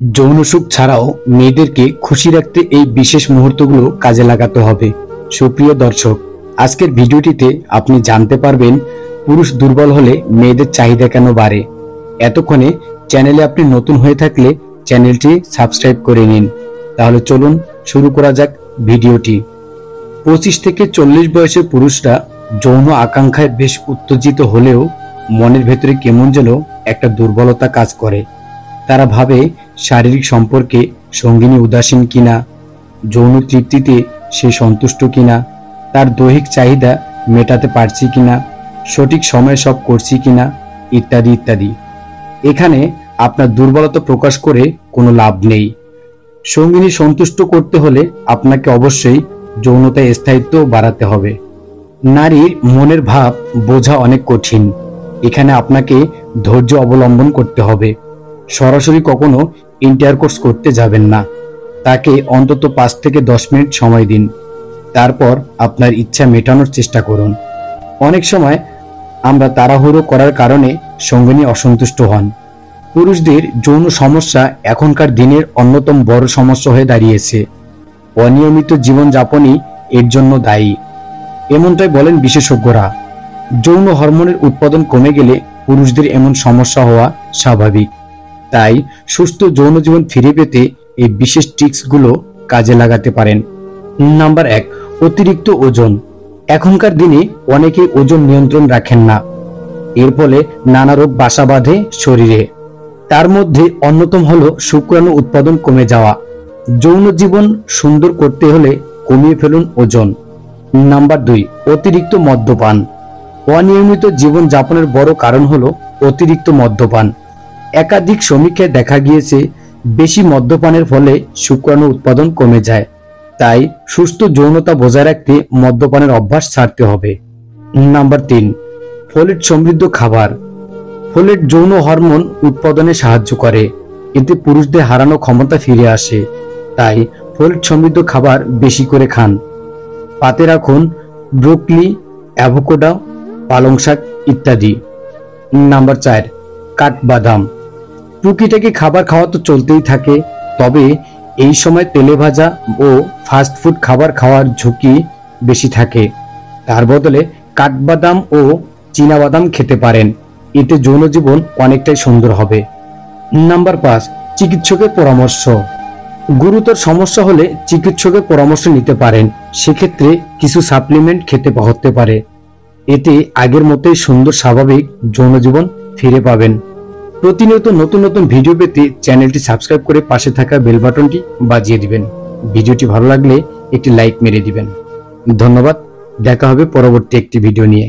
যৌন সুখ ছাড়াও মেয়েদেরকে খুশি রাখতে এই বিশেষ মুহূর্তগুলো কাজে লাগাতে হবে। সুপ্রিয় দর্শক, আজকের ভিডিওটিতে আপনি জানতে পারবেন পুরুষ দুর্বল হলে মেয়েদের চাহিদা কেন বাড়ে। এতক্ষণে চ্যানেলে আপনি নতুন হয়ে থাকলে চ্যানেলটি সাবস্ক্রাইব করে নিন। তাহলে চলুন শুরু করা যাক ভিডিওটি। 25 থেকে 40 বয়সের পুরুষরা যৌন আকাঙ্ক্ষায় বেশ উত্তেজিত হলেও মনের ভেতরে কেমন যেন একটা দুর্বলতা কাজ করে। তারা ভাবে শারীরিক সম্পর্কে সঙ্গিনী উদাসীন কিনা, যৌন তৃপ্তিতে সে সন্তুষ্ট কিনা, তার দৈহিক চাহিদা মেটাতে পারছি কিনা, সঠিক সময়ে সব করছি কিনা, ইত্যাদি ইত্যাদি। এখানে আপনার দুর্বলতা প্রকাশ করে কোনো লাভ নেই। সঙ্গিনী সন্তুষ্ট করতে হলে আপনাকে অবশ্যই যৌনতায় স্থায়িত্ব বাড়াতে হবে। নারীর মনের ভাব বোঝা অনেক কঠিন। এখানে আপনাকে ধৈর্য অবলম্বন করতে হবে। সরাসরি কখনো ইন্টারকোর্স করতে যাবেন না। তাকে অন্তত 5 থেকে 10 মিনিট সময় দিন। তারপর আপনার ইচ্ছা মেটানোর চেষ্টা করুন। অনেক সময় আমরা তাড়াহুড়ো করার কারণে সঙ্গিনী অসন্তুষ্ট হন। পুরুষদের যৌন সমস্যা এখনকার দিনের অন্যতম বড় সমস্যা হয়ে দাঁড়িয়েছে। অনিয়মিত জীবনযাপনই এর জন্য দায়ী, এমনটাই বলেন বিশেষজ্ঞরা। যৌন হরমোনের উৎপাদন কমে গেলে পুরুষদের এমন সমস্যা হওয়া স্বাভাবিক। তাই সুস্থ যৌন জীবন ফিরে পেতে এই বিশেষ ট্রিক্সগুলো কাজে লাগাতে পারেন। নাম্বার 1, অতিরিক্ত ওজন। এখনকার দিনে অনেকেই ওজন নিয়ন্ত্রণ রাখেন না। এর ফলে নানা রোগ বাসা বাঁধে শরীরে। তার মধ্যে অন্যতম হলো শুক্রাণু উৎপাদন কমে যাওয়া। যৌন জীবন সুন্দর করতে হলে কমিয়ে ফেলুন ওজন। নাম্বার 2, অতিরিক্ত মদ্যপান। অনিয়মিত জীবন যাপনের বড় কারণ হলো অতিরিক্ত মদ্যপান। একাধিক সমীক্ষায় দেখা গিয়েছে বেশি মদ্যপানের ফলে শুক্রাণু উৎপাদন কমে যায়। তাই সুস্থ যৌনতা বজায় রাখতে মদ্যপানের অভ্যাস ছাড়তে হবে। নাম্বার 3, ফোলেট সমৃদ্ধ খাবার। ফোলেট যৌন হরমোন উৎপাদনে সাহায্য করে। এতে পুরুষদের হারানো ক্ষমতা ফিরে আসে। তাই ফোলেট সমৃদ্ধ খাবার বেশি করে খান। পাতে রাখুন ব্রোকলি, অ্যাভোকাডো, পালং শাক ইত্যাদি। নাম্বার 4, কাঠবাদাম। টুকিটাকি খাবার খাওয়া তো চলতেই থাকে, তবে এই সময় তেলে ভাজা ও ফাস্ট ফুড খাবার খাওয়ার ঝুঁকি বেশি থাকে। তার বদলে কাঠবাদাম ও চীনাবাদাম খেতে পারেন। এতে যৌন জীবন অনেকটাই সুন্দর হবে। নাম্বার 5, চিকিৎসকের পরামর্শ। গুরুতর সমস্যা হলে চিকিৎসকের পরামর্শ নিতে পারেন। সেক্ষেত্রে কিছু সাপ্লিমেন্ট খেতে হতে পারে। এতে আগের মতোই সুন্দর স্বাভাবিক যৌন জীবন ফিরে পাবেন। প্রতিনিয়ত নতুন নতুন ভিডিও পেতে চ্যানেলটি সাবস্ক্রাইব করে পাশে থাকা বেল বাটনটি বাজিয়ে দিবেন। ভিডিওটি ভালো লাগলে একটি লাইক মেরে দিবেন। ধন্যবাদ। দেখা হবে পরবর্তী একটি ভিডিও নিয়ে।